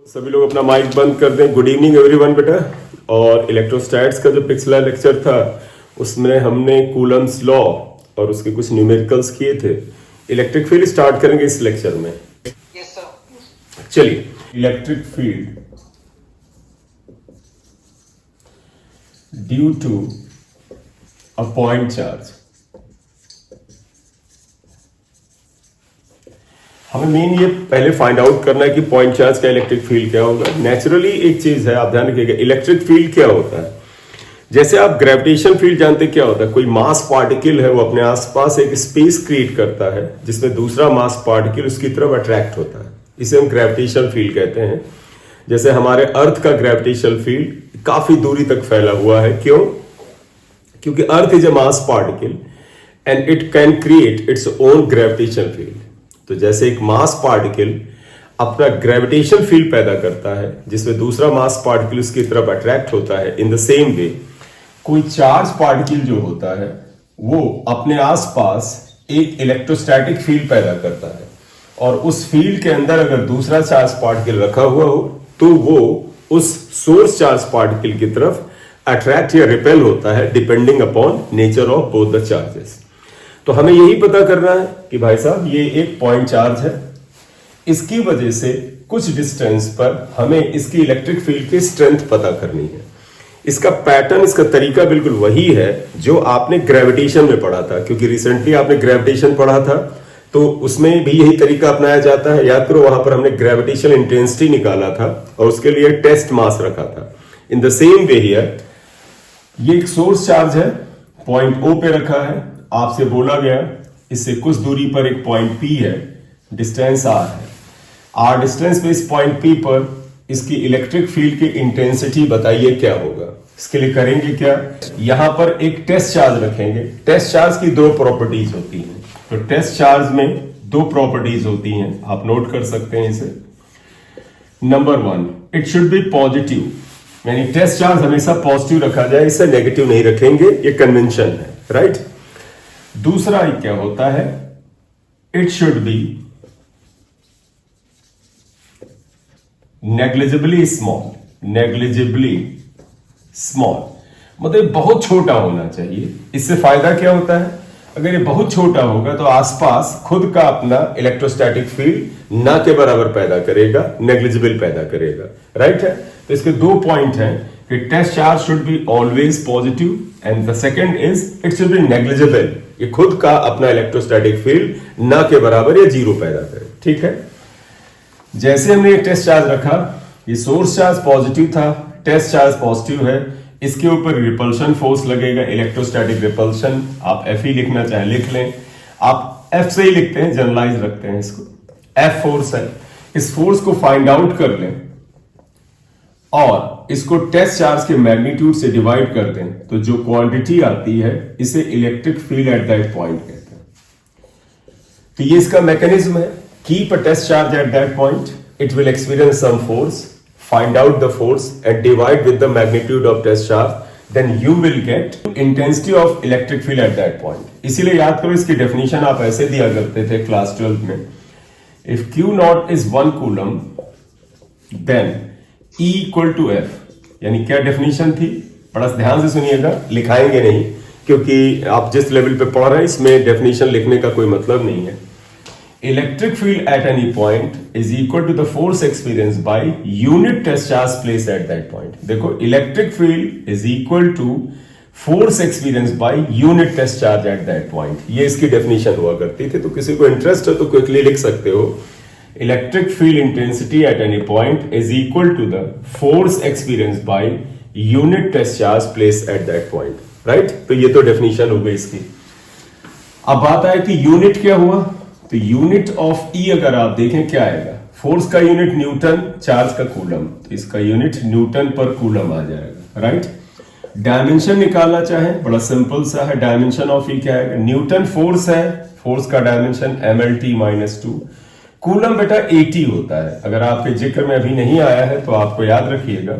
सभी लोग अपना माइक बंद कर दें। गुड इवनिंग एवरीवन बेटा। और इलेक्ट्रोस्टैट्स का जो पिछला लेक्चर था उसमें हमने कूलम्स लॉ और उसके कुछ न्यूमेरिकल्स किए थे। इलेक्ट्रिक फील्ड स्टार्ट करेंगे इस लेक्चर में। Yes sir. चलिए, electric field due to a point charge. हमें मेन ये पहले फाइंड आउट करना है कि पॉइंट चार्ज का इलेक्ट्रिक फील्ड क्या होगा। नेचुरली एक चीज है, आप ध्यान रखिएगा, इलेक्ट्रिक फील्ड क्या होता है। जैसे आप ग्रेविटेशन फील्ड जानते क्या होता है, कोई मास पार्टिकल है वो अपने आसपास एक स्पेस क्रिएट करता है जिसमें दूसरा मास पार्टिकल उसकी तरफ अट्रैक्ट होता है, इसे हम ग्रेविटेशन फील्ड कहते हैं। जैसे हमारे अर्थ का ग्रेविटेशन फील्ड काफी दूरी तक फैला हुआ है। क्यों? क्योंकि earth is a mass particle and it can create its own gravitation field. तो जैसे एक मास पार्टिकल अपना ग्रेविटेशन फील्ड पैदा करता है जिसमें दूसरा मास पार्टिकल उसकी तरफ अट्रैक्ट होता है, इन द सेम वे कोई चार्ज पार्टिकल जो होता है वो अपने आसपास एक इलेक्ट्रोस्टैटिक फील्ड पैदा करता है और उस फील्ड के अंदर अगर दूसरा चार्ज पार्टिकल रखा हुआ हो तो वो उस सोर्स चार्ज पार्टिकल की तरफ अट्रैक्ट या रिपेल होता है depending upon nature of both the charges. तो हमें यही पता करना है कि भाई साहब ये एक पॉइंट चार्ज है, इसकी वजह से कुछ डिस्टेंस पर हमें इसकी इलेक्ट्रिक फील्ड की स्ट्रेंथ पता करनी है। इसका पैटर्न, इसका तरीका बिल्कुल वही है जो आपने ग्रेविटेशन में पढ़ा था, क्योंकि रिसेंटली आपने ग्रेविटेशन पढ़ा था तो उसमें भी यही तरीका अपनाया जाता है। याद करो, वहां पर हमने ग्रेविटेशनल इंटेंसिटी निकाला था और उसके लिए टेस्ट मास रखा था। In the same way here ये एक सोर्स चार्ज है, पॉइंट ओ पे रखा है, आपसे बोला गया इससे कुछ दूरी पर एक पॉइंट पी है, डिस्टेंस आर है। आर डिस्टेंस पे इस पॉइंट पी पर इसकी इलेक्ट्रिक फील्ड की इंटेंसिटी बताइए क्या होगा। इसके लिए करेंगे क्या, यहां पर एक टेस्ट चार्ज रखेंगे। टेस्ट चार्ज की दो प्रॉपर्टीज होती हैं, तो टेस्ट चार्ज में दो प्रॉपर्टीज होती हैं, आप नोट कर सकते हैं इसे। Number one, it should B positive, यानी टेस्ट चार्ज हमेशा पॉजिटिव रखा जाए, इसे नेगेटिव नहीं रखेंगे, ये कन्वेंशन है, राइट। दूसरा क्या होता है, it should B negligibly small. Negligibly small मतलब बहुत छोटा होना चाहिए। इससे फायदा क्या होता है, अगर ये बहुत छोटा होगा तो आसपास खुद का अपना इलेक्ट्रोस्टैटिक फील्ड ना के बराबर पैदा करेगा, नेग्लिजिबल पैदा करेगा, राइट है। तो इसके दो पॉइंट हैं कि test charge should be always positive and the second is it should be negligible, ये खुद का अपना इलेक्ट्रोस्टैटिक फील्ड ना के बराबर या जीरो पैदा करे, ठीक है। जैसे हमने एक टेस्ट चार्ज रखा, ये सोर्स चार्ज पॉजिटिव था, टेस्ट चार्ज पॉजिटिव है, इसके ऊपर रिपल्शन फोर्स लगेगा, इलेक्ट्रोस्टैटिक रिपल्शन। आप एफ ही लिखना चाहे लिख लें, आप एफ से ही लिखते हैं, जनरलाइज रखते हैं इसको, एफ फोर्स है। इस फोर्स को फाइंड आउट कर लें और इसको टेस्ट चार्ज के मैग्नीट्यूड से डिवाइड कर दें तो जो क्वांटिटी आती है इसे electric field at that point कहते हैं। तो ये इसका मैकेनिज्म है, keep a test charge at that point, it will experience some force, find out the force and divide with the magnitude of test charge, then you will get intensity of electric field at that point. इसीलिए याद करो, इसकी definition आप ऐसे दिया करते थे class 12 में, if Q naught is 1 coulomb then E equal to F। यानी क्या डेफिनेशन थी, बड़ा ध्यान से सुनिएगा, लिखाएंगे नहीं क्योंकि आप जिस लेवल पे पढ़ रहे हैं इसमें डेफिनेशन लिखने का कोई मतलब नहीं है। Electric field at any point is equal to the force experienced by unit test charge placed at that point। देखो, electric field is equal to force experienced by unit test charge at that point, ये इसकी definition हुआ करती थी। तो किसी को interest है तो क्विकली लिख सकते हो, electric field intensity at any point is equal to the force experienced by unit test charge placed at that point, right। तो ये तो डेफिनेशन हो गई इसकी। अब बात आए कि यूनिट क्या हुआ, तो यूनिट ऑफ ई अगर आप देखें क्या आएगा, फोर्स का यूनिट न्यूटन, चार्ज का कूलम, तो इसका यूनिट न्यूटन पर कूलम आ जाएगा, राइट। डायमेंशन निकालना चाहे, बड़ा सिंपल सा है, डायमेंशन ऑफ ई क्या आएगा, न्यूटन फोर्स है, फोर्स का डायमेंशन mlt-2, कूलम बेटा 80 होता है। अगर आपके जिक्र में अभी नहीं आया है तो आपको याद रखिएगा,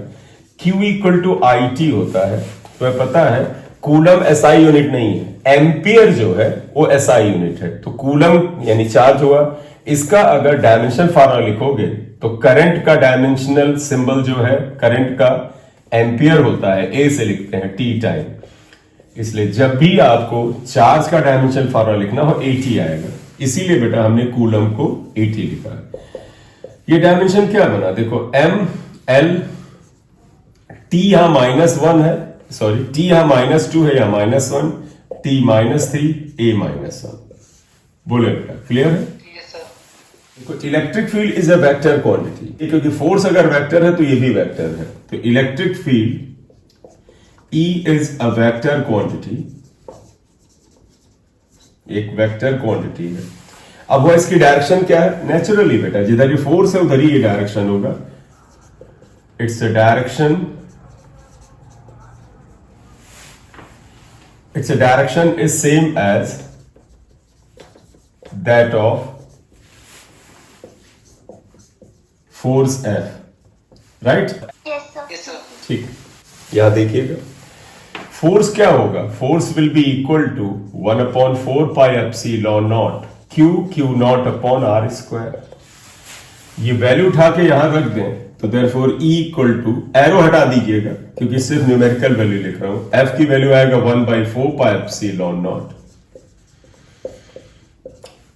Q इक्वल टू IT होता है। तो पता है कूलम एसआई यूनिट नहीं है, एम्पियर जो है वो एसआई यूनिट है। तो कूलम यानी चार्ज हुआ, इसका अगर डायमेंशन फॉर्मूला लिखोगे तो करंट का डायमेंशनल सिंबल जो है करंट का एम्पियर होता है, ए से लिखते हैं टी टाइम। इसलिए जब भी आपको चार्ज का डायमेंशन फॉर्मूला लिखना हो एटी आएगा, इसीलिए बेटा हमने कूलम को एटी लिखा है। ये डायमेंशन क्या बना, देखो एम एल, टी यहां -1 है, सॉरी टी यहां -2 है, यहां -1, टी -3, ए -1। बोले बेटा, क्लियर है? Yes, sir. देखो electric field is a vector quantity, क्योंकि फोर्स अगर वेक्टर है तो ये भी वेक्टर है। तो electric field E is a vector quantity, एक वेक्टर क्वांटिटी है। अब वो इसकी डायरेक्शन क्या है, नेचुरली बेटा जिधर ये फोर्स है उधर ही ये डायरेक्शन होगा। It's a direction is same as that of force F, right? Yes, sir. Yes, sir. ठीक, यहां देखिएगा फोर्स क्या होगा, force will be equal to 1/4 pi epsilon naught q q naught upon are square. ये वैल्यू उठा के यहां रख दें तो therefore E equal to, arrow हटा दीजिएगा क्योंकि सिर्फ न्यूमेरिकल वैल्यू लिख रहा हूं, F की वैल्यू आएगा 1/4 pi epsilon naught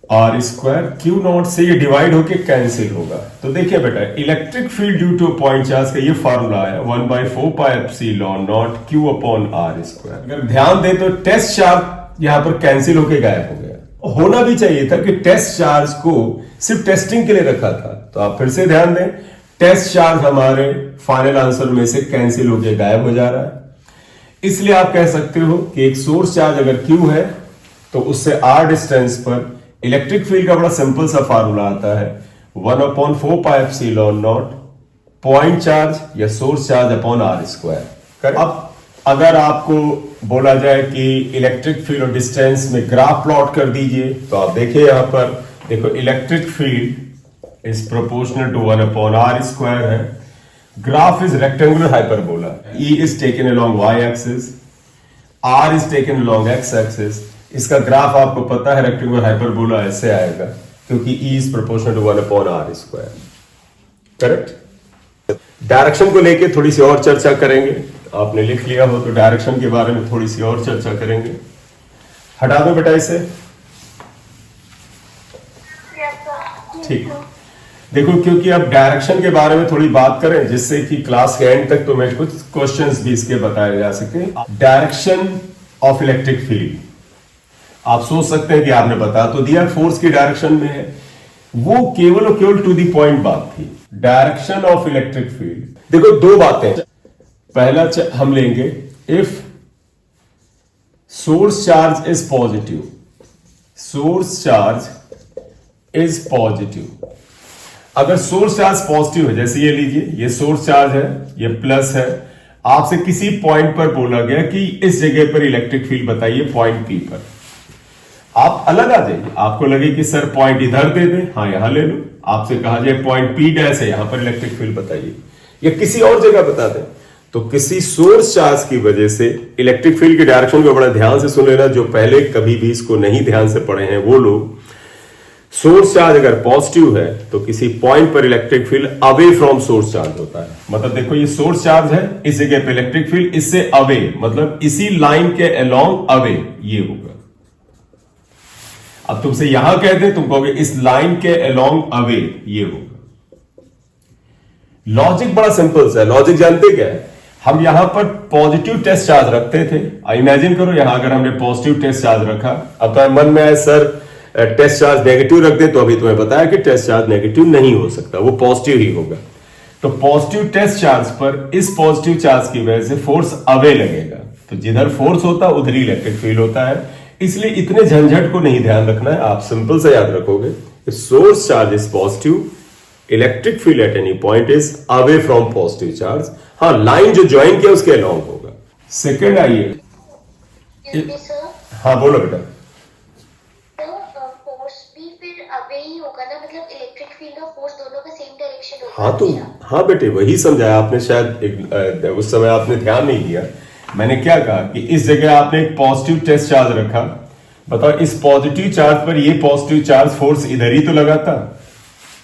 r square, q naught से ये डिवाइड होके कैंसिल होगा। तो देखिए बेटा electric field due to point charge का ये फार्मूला है 1/4 pi epsilon naught q upon are square. अगर ध्यान दें तो टेस्ट चार्ज यहां पर कैंसिल होके गायब हो गया। होना भी चाहिए था कि टेस्ट चार्ज को सिर्फ टेस्टिंग के लिए रखा था। तो आप फिर से ध्यान दें, टेस्ट चार्ज हमारे फाइनल आंसर में से कैंसिल होके गायब हो जा रहा है। इसलिए आप कह सकते हो कि एक सोर्स चार्ज अगर क्यू है तो उससे आर डिस्टेंस पर इलेक्ट्रिक फील्ड का बड़ा सिंपल सा फार्मूला आता है 1/4 pi epsilon naught point charge या source charge upon are square. अब अगर आपको बोला जाए कि इलेक्ट्रिक फील्ड और डिस्टेंस में ग्राफ प्लॉट कर दीजिए तो आप देखिए यहां पर, देखो electric field is proportional to 1/r square है। Graph is rectangular hyperbola, E is taken along y axis, R is taken along x axis। इसका ग्राफ आपको पता है रेक्टेंगुलर हाइपरबोला ऐसे आएगा क्योंकि E is proportional to 1/r square, correct? Direction को लेके थोड़ी सी और चर्चा करेंगे, आपने लिख लिया हो तो डायरेक्शन के बारे में थोड़ी सी और चर्चा करेंगे। हटा दो बेटा इसे, Yes, sir. ठीक। देखो क्योंकि अब डायरेक्शन के बारे में थोड़ी बात करें जिससे कि क्लास के एंड तक तुम्हें कुछ क्वेश्चंस भी इसके बताए जा सके। डायरेक्शन ऑफ इलेक्ट्रिक फील्ड, आप सोच सकते हैं कि आपने बता तो दिया फोर्स की डायरेक्शन में है, वो केवल और केवल टू दी पॉइंट बात थी। डायरेक्शन ऑफ इलेक्ट्रिक फील्ड, देखो दो बातें, पहला हम लेंगे if source charge is positive, source charge is positive. अगर सोर्स चार्ज पॉजिटिव है, जैसे ये लीजिए ये सोर्स चार्ज है, ये प्लस है, आपसे किसी पॉइंट पर बोला गया कि इस जगह पर इलेक्ट्रिक फील्ड बताइए पॉइंट पी पर, आप अलग आ जाइए। आपको लगे कि सर पॉइंट इधर दे दें, हाँ यहां ले लो। आपसे कहा जाए पॉइंट पी डैश है, यहां पर इलेक्ट्रिक फील्ड बताइए, या किसी और जगह बता दें, तो किसी सोर्स चार्ज की वजह से इलेक्ट्रिक फील्ड की डायरेक्शन को बड़ा ध्यान से सुन लेना। जो पहले कभी भी इसको नहीं ध्यान से पढ़े हैं वो लोग, सोर्स चार्ज अगर पॉजिटिव है तो किसी पॉइंट पर electric field away from source charge होता है। मतलब देखो ये सोर्स चार्ज है, इस जगह पे इलेक्ट्रिक फील्ड इससे अवे, मतलब इसी लाइन के अलोंग अवे ये होगा। अब तुमसे यहां कह दें, तुम कहोगे इस लाइन के अलोंग अवे ये होगा। लॉजिक बड़ा सिंपल सा है। लॉजिक जानते क्या है, हम यहां पर पॉजिटिव टेस्ट चार्ज रखते थे। इमेजिन करो यहां अगर हमने पॉजिटिव टेस्ट चार्ज रखा, अब तो मन में आए सर टेस्ट चार्ज नेगेटिव रख दे, तो अभी तुम्हें बताया कि टेस्ट चार्ज नेगेटिव नहीं हो सकता, वो पॉजिटिव ही होगा। तो पॉजिटिव टेस्ट चार्ज पर इस पॉजिटिव चार्ज की वजह से फोर्स अवे लगेगा, तो जिधर फोर्स होता है उधर ही इलेक्ट्रिक फील्ड होता है। इसलिए इतने झंझट को नहीं ध्यान रखना है, आप सिंपल से याद रखोगे source charge is positive, electric field at any point is away from positive charge. हाँ, लाइन जो ज्वाइन किया उसके अलोंग होगा। सेकेंड आइए, Excuse me, sir. हाँ बोलो बेटा। तो फोर्स भी फिर अवे ही होगा ना, मतलब इलेक्ट्रिक फील्ड और फोर्स दोनों का सेम डायरेक्शन होगा। हाँ तो हाँ बेटे वही समझाया आपने, शायद उस समय आपने ध्यान नहीं दिया। मैंने क्या कहा कि इस जगह आपने एक पॉजिटिव टेस्ट चार्ज रखा, बताओ इस पॉजिटिव चार्ज पर ये पॉजिटिव चार्ज फोर्स इधर ही तो लगा था,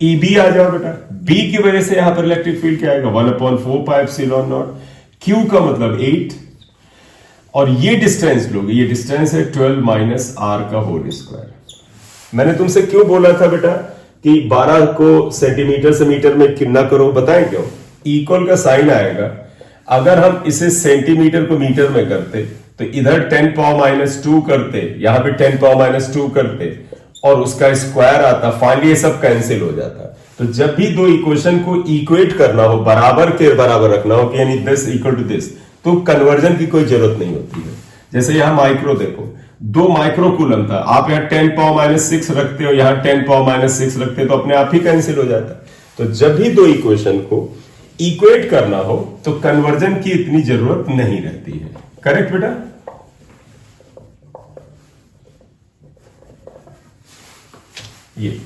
ईबी आ जाओ बेटा, बी की वजह से यहां पर इलेक्ट्रिक फील्ड क्या आएगा 1/4πε0। क्यू का मतलब 8, और ये डिस्टेंस लोगे, ये डिस्टेंस है 12 माइनस आर का होल स्क्वायर। मैंने तुमसे क्यों बोला था बेटा कि 12 को सेंटीमीटर से मीटर में कितना करो, बताएं क्यों? इक्वल का साइन आएगा, अगर हम इसे सेंटीमीटर को मीटर में करते तो इधर 10 पावर माइनस 2 करते, यहां पे 10 पावर माइनस 2 करते और उसका स्क्वायर आता, फाइनली ये सब कैंसिल हो जाता। तो जब भी दो इक्वेशन को इक्वेट करना हो, बराबर के बराबर रखना हो कि यानी दिस इक्वल टू दिस, तो कन्वर्जन की कोई जरूरत नहीं होती है। जैसे यहां माइक्रो देखो, 2 माइक्रो कूलम था, आप यहां 10 पावर माइनस 6 रखते हो, यहां 10 पावर माइनस 6 रखते हो, तो अपने आप ही कैंसिल हो जाता। तो जब भी दो इक्वेशन को इक्वेट करना हो तो कन्वर्जन की इतनी जरूरत नहीं रहती है। करेक्ट बेटा? ये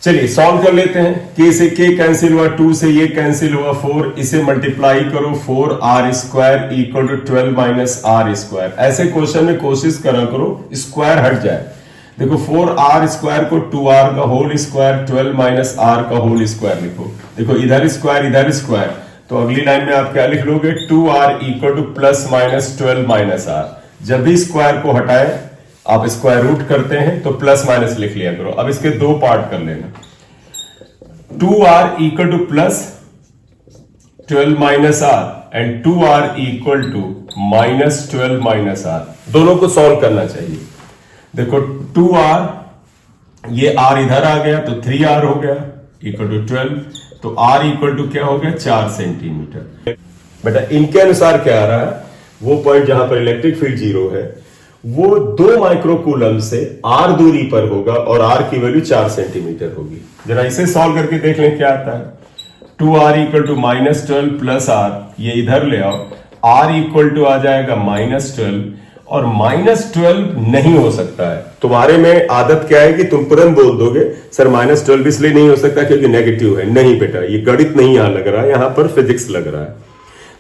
चलिए सॉल्व कर लेते हैं। k से k कैंसिल हुआ, 2 से ये कैंसिल हुआ, 4, इसे मल्टीप्लाई करो, 4r² equal to 12 minus r square. ऐसे क्वेश्चन में कोशिश करा करो स्क्वायर हट जाए। देखो 4r² को 2r का होल स्क्वायर 12 माइनस आर का होल स्क्वायर लिखो। देखो इधर स्क्वायर, तो अगली लाइन में आप क्या लिख लोगे, 2r equal to plus minus 12 minus r. जब भी स्क्वायर को हटाए आप स्क्वायर रूट करते हैं तो प्लस माइनस लिख लिया करो। अब इसके दो पार्ट कर लेना, 2r equal to plus 12 minus r and 2r equal to minus 12 minus r. दोनों को सॉल्व करना चाहिए। देखो 2r, ये r इधर आ गया तो 3r हो गया इक्वल टू 12, तो r इक्वल टू क्या हो गया 4 सेंटीमीटर। बेटा इनके अनुसार क्या आ रहा है, वो पॉइंट जहां पर इलेक्ट्रिक फील्ड 0 है वो 2 माइक्रोकूलम से r दूरी पर होगा और r की वैल्यू 4 सेंटीमीटर होगी। जरा इसे सॉल्व करके देख लें क्या आता है। 2r equal to minus 12 plus r, ये इधर ले आओ, r इक्वल टू आ जाएगा माइनस 12, और माइनस 12 नहीं हो सकता है। तुम्हारे में आदत क्या है कि तुम तुरंत बोल दोगे सर माइनस 12 इसलिए नहीं हो सकता क्योंकि नेगेटिव है। नहीं बेटा, ये गणित नहीं यहां लग रहा है, यहां पर फिजिक्स लग रहा है।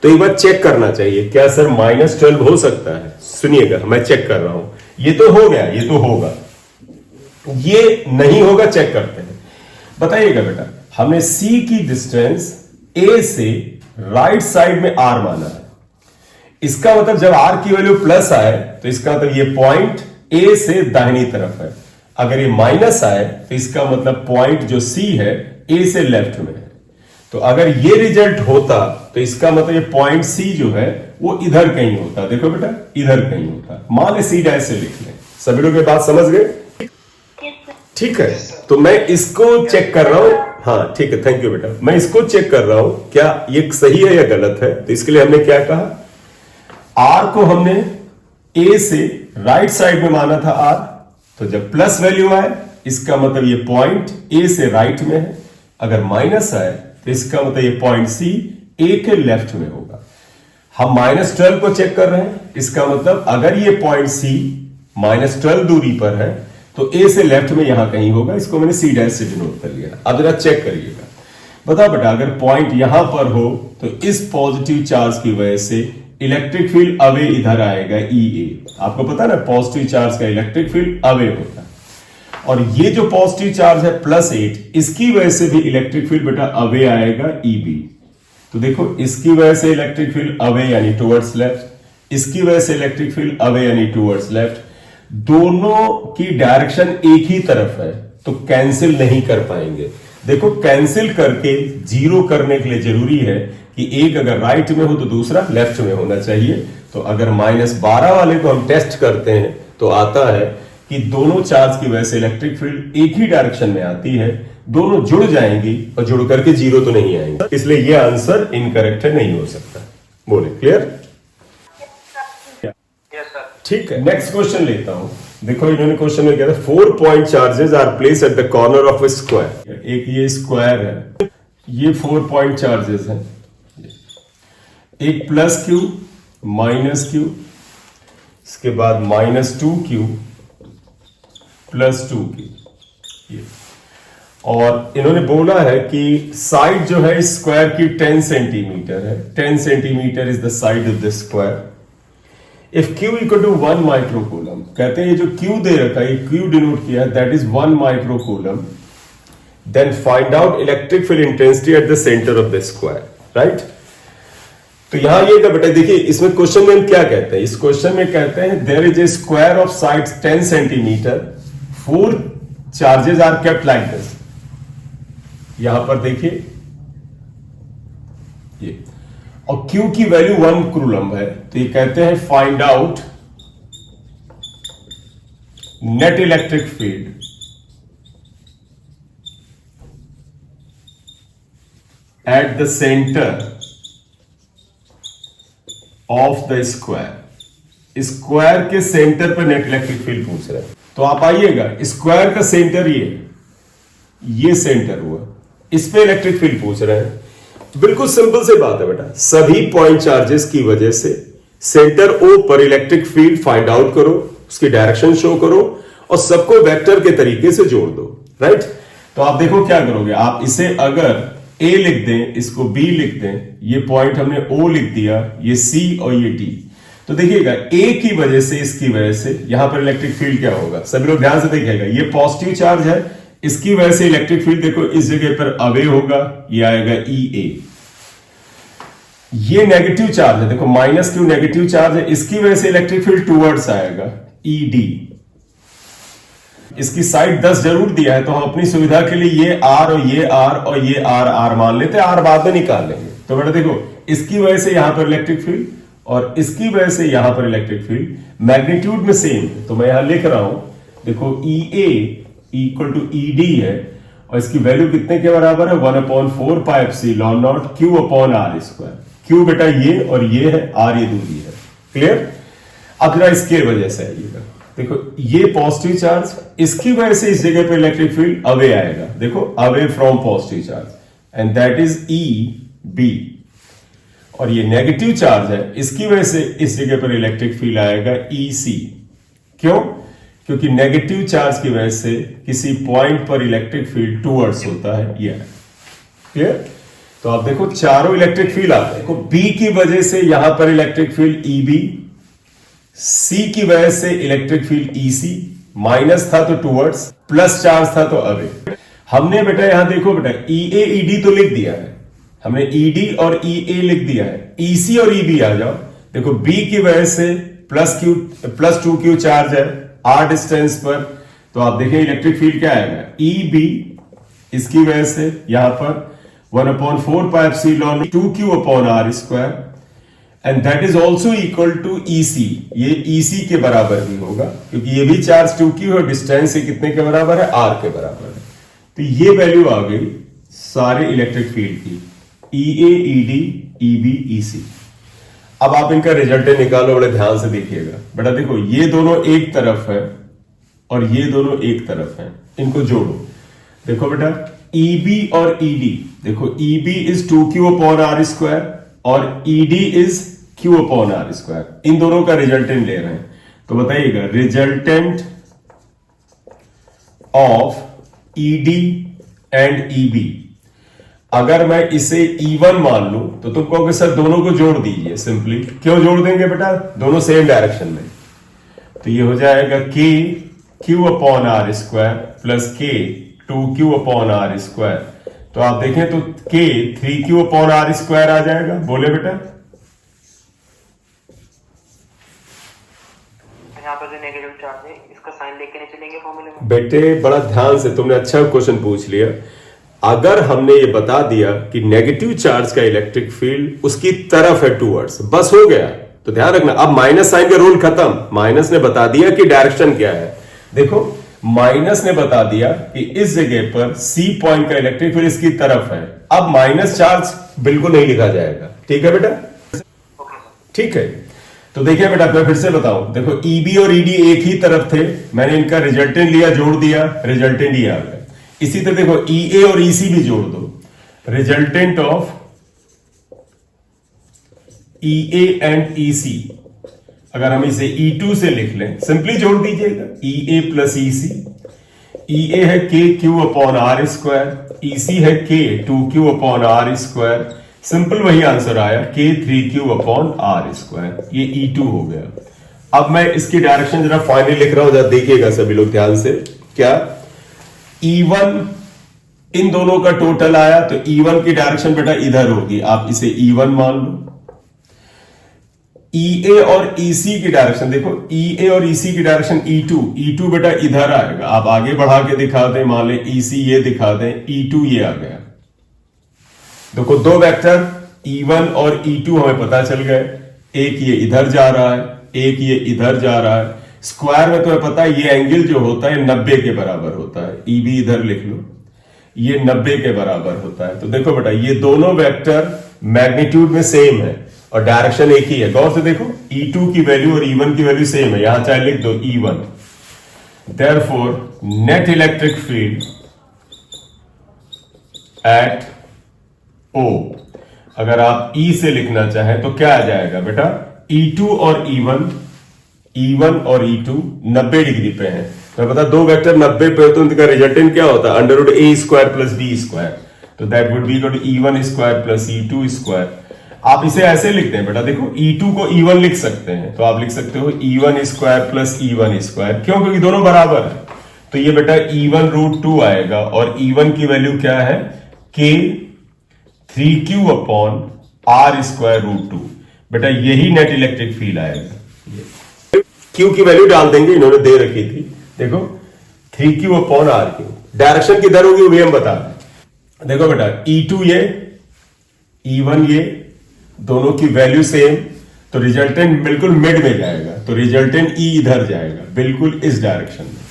तो एक बार चेक करना चाहिए, क्या सर माइनस 12 हो सकता है? सुनिएगा, मैं चेक कर रहा हूं। ये तो हो गया, ये तो होगा, ये नहीं होगा, चेक करते हैं। बताइएगा बेटा, हमने C की डिस्टेंस A से राइट साइड में R माना है। इसका मतलब जब R की वैल्यू प्लस आए तो इसका मतलब ये पॉइंट A से दाहिनी तरफ है। अगर ये माइनस आए तो इसका मतलब पॉइंट जो C है A से लेफ्ट में है। तो अगर ये रिजल्ट होता तो इसका मतलब ये पॉइंट C जो है वो इधर कहीं होता। देखो बेटा, इधर कहीं होता। मान ले C डैश से लिख लें। सभी लोग ये बात समझ गए? ठीक है, तो मैं इसको चेक कर रहा हूं। हाँ ठीक है, थैंक यू बेटा। मैं इसको चेक कर रहा हूं क्या ये सही है या गलत है। तो इसके लिए हमने क्या कहा, R को हमने A से राइट साइड में माना था R, तो जब प्लस वैल्यू आए इसका मतलब ये पॉइंट A से राइट में है। अगर माइनस आए तो इसका मतलब ये पॉइंट C A के लेफ्ट में होगा। हम माइनस 12 को चेक कर रहे हैं, इसका मतलब अगर ये पॉइंट C माइनस 12 दूरी पर है तो A से लेफ्ट में यहां कहीं होगा। इसको मैंने C डैश से डिनोट कर लिया। अब जरा चेक करिएगा, बताओ बेटा, अगर पॉइंट यहां पर हो तो इस पॉजिटिव चार्ज की वजह से इलेक्ट्रिक फील्ड अवे इधर आएगा EA। आपको पता है ना, पॉजिटिव चार्ज का इलेक्ट्रिक फील्ड अवे होता है। और ये जो पॉजिटिव चार्ज है +8, इसकी वजह से भी इलेक्ट्रिक फील्ड बेटा अवे आएगा EB। तो देखो, इसकी वजह से इलेक्ट्रिक फील्ड अवे यानी टुवर्ड्स लेफ्ट, इसकी वजह से इलेक्ट्रिक फील्ड अवे यानी टुवर्ड्स लेफ्ट। दोनों की डायरेक्शन एक ही तरफ है तो कैंसिल नहीं कर पाएंगे। देखो, कैंसिल करके जीरो करने के लिए जरूरी है कि एक अगर राइट में हो तो दूसरा लेफ्ट में होना चाहिए। तो अगर -12 वाले को हम टेस्ट करते हैं तो आता है कि दोनों चार्ज की वजह से इलेक्ट्रिक फील्ड एक ही डायरेक्शन में आती है, दोनों जुड़ जाएंगी और जुड़ करके जीरो तो नहीं आएंगे। इसलिए यह आंसर इनकरेक्ट है, नहीं हो सकता। बोले क्लियर? ठीक है, नेक्स्ट क्वेश्चन लेता हूं। देखो, इन्होंने क्वेश्चन में किया था 4 point charges are place at the corner of a square. एक ये स्क्वायर है, ये 4 पॉइंट चार्जेस हैं, एक +q, -q, इसके बाद -2q, +2q। ये और इन्होंने बोला है कि साइड जो है स्क्वायर की 10 सेंटीमीटर है। 10 centimetre is the side of the square. If Q equal to 1 microcoulomb, कहते हैं ये जो Q दे रखा है, Q डिनोट किया है, that is 1 microcoulomb, then find out electric field intensity at the centre of the square, right. तो यहां ये का बेटा देखिए, इसमें क्वेश्चन में हम क्या कहते हैं, इस क्वेश्चन में कहते हैं there is a square of sides 10 centimetre, 4 charges are kept like this. यहां पर देखिए ये, और Q की वैल्यू 1 कूलम्ब है, तो ये कहते हैं find out net electric field eight the centre of the square. Square के सेंटर पर नेट इलेक्ट्रिक फील्ड पूछ रहे हैं। तो आप आइएगा, स्क्वायर का सेंटर ये सेंटर हुआ, इस पे इलेक्ट्रिक फील्ड पूछ रहे हैं। बिल्कुल सिंपल सी बात है बेटा, सभी पॉइंट चार्जेस की वजह से सेंटर O पर इलेक्ट्रिक फील्ड फाइंड आउट करो, उसकी डायरेक्शन शो करो और सबको वेक्टर के तरीके से जोड़ दो, राइट। तो आप देखो क्या करोगे, आप इसे अगर A लिख दें, इसको B लिख दें, ये पॉइंट हमने O लिख दिया, ये C और ये D, तो देखिएगा A की वजह से, इसकी वजह से यहां पर इलेक्ट्रिक फील्ड क्या होगा, सभी लोग ध्यान से देखिएगा, ये पॉजिटिव चार्ज है, इसकी वजह से इलेक्ट्रिक फील्ड देखो इस जगह पर अवे होगा, ये आएगा EA। ये नेगेटिव चार्ज है, देखो -Q नेगेटिव चार्ज है, इसकी वजह से इलेक्ट्रिक फील्ड टूवर्ड्स आएगा ED। इसकी साइड 10 जरूर दिया है, तो हम अपनी सुविधा के लिए ये R और ये R और ये R मान लेते हैं, R बाद में निकाल लेंगे। तो बेटा देखो, इसकी वजह से यहां पर इलेक्ट्रिक फील्ड और इसकी वजह से यहां पर इलेक्ट्रिक फील्ड मैग्नीट्यूड में सेम है, तो मैं यहां लिख रहा हूं, देखो EA इक्वल टू ED है, और इसकी वैल्यू कितने के बराबर है, 1/4 pi epsilon not Q upon R square. Q बेटा ये और ये है, R ये दूरी है, क्लियर। अब जरा इसके वजह से आइएगा, देखो ये पॉजिटिव चार्ज, इसकी वजह से इस जगह पे इलेक्ट्रिक फील्ड अवे आएगा, देखो away from positive charge, and that is EB। और ये नेगेटिव चार्ज है, इसकी वजह से इस जगह पर इलेक्ट्रिक फील्ड आएगा EC। क्यों? क्योंकि नेगेटिव चार्ज की वजह से किसी पॉइंट पर इलेक्ट्रिक फील्ड टूवर्ड्स होता है, ये क्लियर। तो आप देखो चारों इलेक्ट्रिक फील्ड आते हैं, B की वजह से यहां पर इलेक्ट्रिक फील्ड EB, C की वजह से इलेक्ट्रिक फील्ड EC, माइनस था तो टूवर्ड्स, प्लस चार्ज था तो अवे। हमने बेटा यहां देखो बेटा EA ED तो लिख दिया है, हमने ED और EA लिख दिया है, EC और EB आ जाओ। देखो B की वजह से प्लस 2Q चार्ज है R डिस्टेंस पर, तो आप देखें इलेक्ट्रिक फील्ड क्या आएगा, EB, इसकी वजह से यहां पर 1/4 pi epsilon 2Q upon R square, and that is also equal to EC। ये EC के बराबर भी होगा, क्योंकि ये भी चार्ज 2Q और डिस्टेंस कितने के बराबर है, R के बराबर है। तो ये वैल्यू आ गई सारे इलेक्ट्रिक फील्ड की, EA ED EB EC। अब आप इनका रिजल्ट निकालो, बड़े ध्यान से देखिएगा बेटा। देखो ये दोनों एक तरफ है और ये दोनों एक तरफ है, इनको जोड़ो। देखो बेटा EB और ED, देखो EB is 2Q upon R square और ED is Q upon R square, इन दोनों का रिजल्टेंट ले रहे हैं। तो बताइएगा resultant of ED and EB, अगर मैं इसे E1 मान लूं तो तुम कहोगे सर दोनों को जोड़ दीजिए। सिंपली क्यों जोड़ देंगे बेटा, दोनों सेम डायरेक्शन में, तो ये हो जाएगा K Q upon R square plus K 2Q upon R square. तो आप देखें तो K 3Q upon R square आ जाएगा, बोले बेटा। यहाँ पर जो नेगेटिव चार्ज है इसका साइन लेके नहीं चलेंगे फॉर्मूले में। बेटे बड़ा ध्यान से, तुमने अच्छा क्वेश्चन पूछ लिया। अगर हमने ये बता दिया कि नेगेटिव चार्ज का इलेक्ट्रिक फील्ड उसकी तरफ है टूवर्ड्स, बस हो गया। तो ध्यान रखना, अब माइनस साइन का रूल खत्म, माइनस ने बता दिया कि डायरेक्शन क्या है। देखो माइनस ने बता दिया कि इस जगह पर C पॉइंट का इलेक्ट्रिक फील्ड इसकी तरफ है, अब माइनस चार्ज बिल्कुल नहीं लिखा जाएगा, ठीक है बेटा, ठीक है। तो देखिए बेटा मैं फिर से बताऊं, देखो EB और ED एक ही तरफ थे, मैंने इनका रिजल्टेंट लिया, जोड़ दिया, रिजल्टेंट ये आ गया। इसी तरह देखो EA और EC भी जोड़ दो, resultant of EA and EC, अगर हम इसे E2 से लिख लें, सिंपली जोड़ दीजिएगा EA प्लस EC। EA है K Q upon R square, EC है K 2Q upon R square, simple वही आंसर आया K 3Q upon R square, ये E2 हो गया। अब मैं इसकी डायरेक्शन जरा फाइनली लिख रहा हूं, जरा देखिएगा सभी लोग ध्यान से। क्या E1 इन दोनों का टोटल आया तो E1 की डायरेक्शन बेटा इधर होगी, आप इसे E1 मान लो। EA और EC की डायरेक्शन देखो, EA और EC की डायरेक्शन E2 बेटा इधर आएगा। आप आगे बढ़ा के दिखा दें, मान लें EC ये दिखा दें, E2 ये आ गया। देखो दो वेक्टर E1 और E2 हमें पता चल गए, एक ये इधर जा रहा है, एक ये इधर जा रहा है। स्क्वायर में तुम्हें पता है ये एंगल जो होता है 90 के बराबर होता है, EB इधर लिख लो, ये 90 के बराबर होता है। तो देखो बेटा ये दोनों वेक्टर मैग्नीट्यूड में सेम है और डायरेक्शन एक ही है। गौर से देखो E2 की वैल्यू और E1 की वैल्यू सेम है, यहां चाहे लिख दो E1। Therefore net electric field eight O, अगर आप E से लिखना चाहें तो क्या आ जाएगा बेटा, E2 और E1 और E2 90 डिग्री पे हैं। मैं पता दो वेक्टर 90 पे तो उनका रिजल्टेंट क्या होता है, under root a square plus b square, तो that would be equal to E1 square plus E2 square. आप इसे ऐसे लिखते हैं बेटा, देखो E2 को E1 लिख सकते हैं, तो आप लिख सकते हो E1 square plus E1 square. क्यों? क्योंकि दोनों बराबर है। तो ये बेटा E1 रूट 2 आएगा और E1 की वैल्यू क्या है, K 3Q upon R square root 2। बेटा यही नेट इलेक्ट्रिक फील्ड आएगा। Q की वैल्यू डाल देंगे, इन्होंने दे रखी थी, देखो 3Q अपॉन RQ। डायरेक्शन किधर होगी वो भी हम बता दें। देखो बेटा E2 ये, E1 ये, दोनों की वैल्यू सेम, तो रिजल्टेंट बिल्कुल मिड में जाएगा, तो रिजल्टेंट E इधर जाएगा, बिल्कुल इस डायरेक्शन में,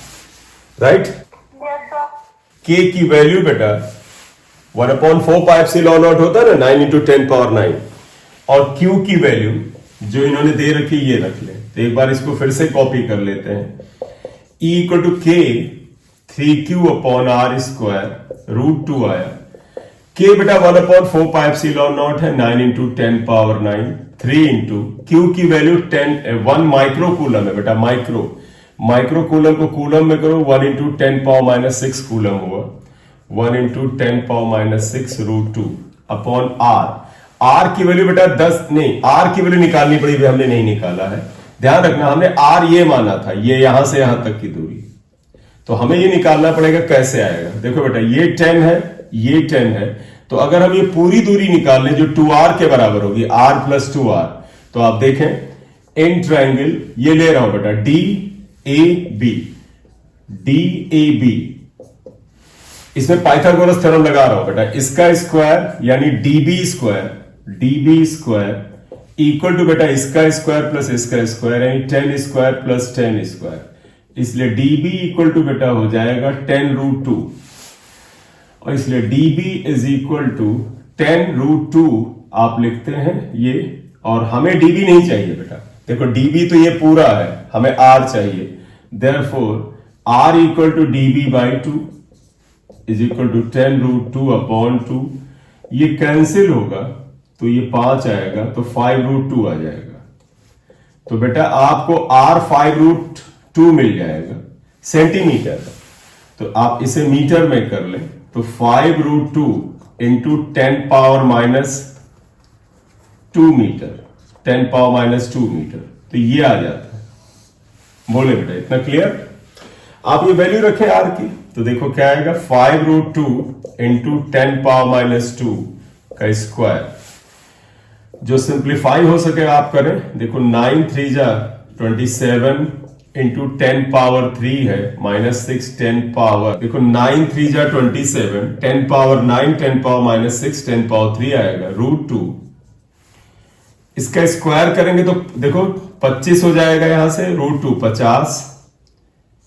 राइट। K की वैल्यू बेटा 1/4 पाई एप्सिलॉन नॉट होता है ना, 9 इंटू 10 पावर 9, और Q की वैल्यू जो इन्होंने दे रखी ये रख ले। तो एक बार इसको फिर से कॉपी कर लेते हैं, E equal to K 3Q upon R square root 2 आया। K बेटा 1/4 पाई एप्सिलॉन नॉट है, 9 इंटू 10 पावर 9, 3 इंटू Q की वैल्यू 1 माइक्रो कूलम है बेटा, माइक्रो कूलम को कूलम में करो, 1 इंटू 10 पावर -6 कूलम हुआ, 1 into 10 power -6 root 2 upon R की वैल्यू बेटा 10 नहीं, R की वैल्यू निकालनी पड़ी, हमने नहीं निकाला है, ध्यान रखना, हमने R ये माना था, ये यहां से यहां तक की दूरी, तो हमें ये निकालना पड़ेगा कैसे आएगा। देखो बेटा ये 10 है, ये 10 है, तो अगर हम ये पूरी दूरी निकाल लें जो 2R के बराबर होगी, R प्लस 2R, तो आप देखें इन ट्रायंगल ये ले रहा हूं बेटा DAB, इसमें पाइथागोरस थ्योरम लगा रहा हूं बेटा, इसका स्क्वायर यानी DB स्क्वायर इक्वल टू बेटा इसका स्क्वायर प्लस इसका स्क्वायर यानी 10 स्क्वायर प्लस 10 स्क्वायर, इसलिए DB इक्वल टू बेटा हो जाएगा 10 रूट 2, और इसलिए DB is equal to 10 root 2 आप लिखते हैं ये, और हमें DB नहीं चाहिए बेटा, देखो DB तो ये पूरा है, हमें R चाहिए, therefore R equal to DB by 2 is equal to 10 root 2 upon 2, ये कैंसिल होगा तो ये 5 आएगा, तो 5 रूट 2 आ जाएगा। तो बेटा आपको R 5 रूट 2 मिल जाएगा सेंटीमीटर, तो आप इसे मीटर में कर लें, तो 5 root 2 into 10 power -2 metre, 10 power -2 metre, तो ये आ जाता है। बोले बेटा इतना क्लियर? आप ये वैल्यू रखें R की, तो देखो क्या आएगा, 5 रूट 2 इंटू 10 पावर -2 का स्क्वायर, जो सिंप्लीफाई हो सके आप करें, देखो 9 3 जा 27 इंटू 10 पावर 3 है, -6 10 पावर, देखो 9 3 जा 27, 10 पावर 9 10 पावर -6 10 पावर 3 आएगा रूट 2, इसका स्क्वायर करेंगे तो देखो 25 हो जाएगा, यहां से रूट 2 50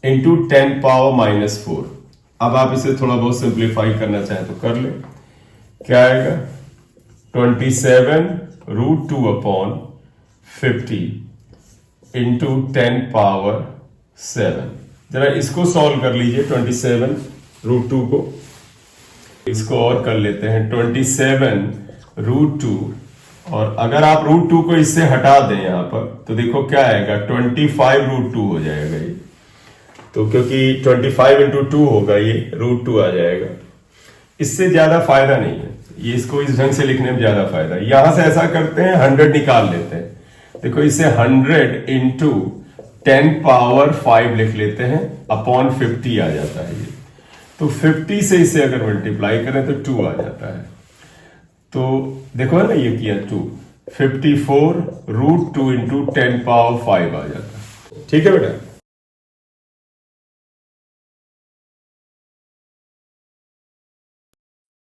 इंटू 10 पावर -4। अब आप इसे थोड़ा बहुत सिंप्लीफाई करना चाहें तो कर ले, क्या आएगा 27 रूट 2 अपॉन 50 इंटू 10 पावर 7। जरा इसको सॉल्व कर लीजिए, 27 रूट 2 को, इसको और कर लेते हैं 27 रूट 2, और अगर आप रूट 2 को इससे हटा दें यहां पर, तो देखो क्या आएगा 25 रूट 2 हो जाएगा ये, तो क्योंकि 25 इंटू 2 होगा ये रूट 2 आ जाएगा। इससे ज्यादा फायदा नहीं है, ये इसको इस ढंग से लिखने में ज्यादा फायदा है। यहां से ऐसा करते हैं 100 निकाल लेते हैं, देखो इसे 100 इंटू 10 पावर 5 लिख लेते हैं, अपॉन 50 आ जाता है ये, तो 50 से इसे अगर मल्टीप्लाई करें तो 2 आ जाता है। तो देखो है ना, ये किया 2, 54 √2 × 10⁵ आ जाता है। ठीक है बेटा।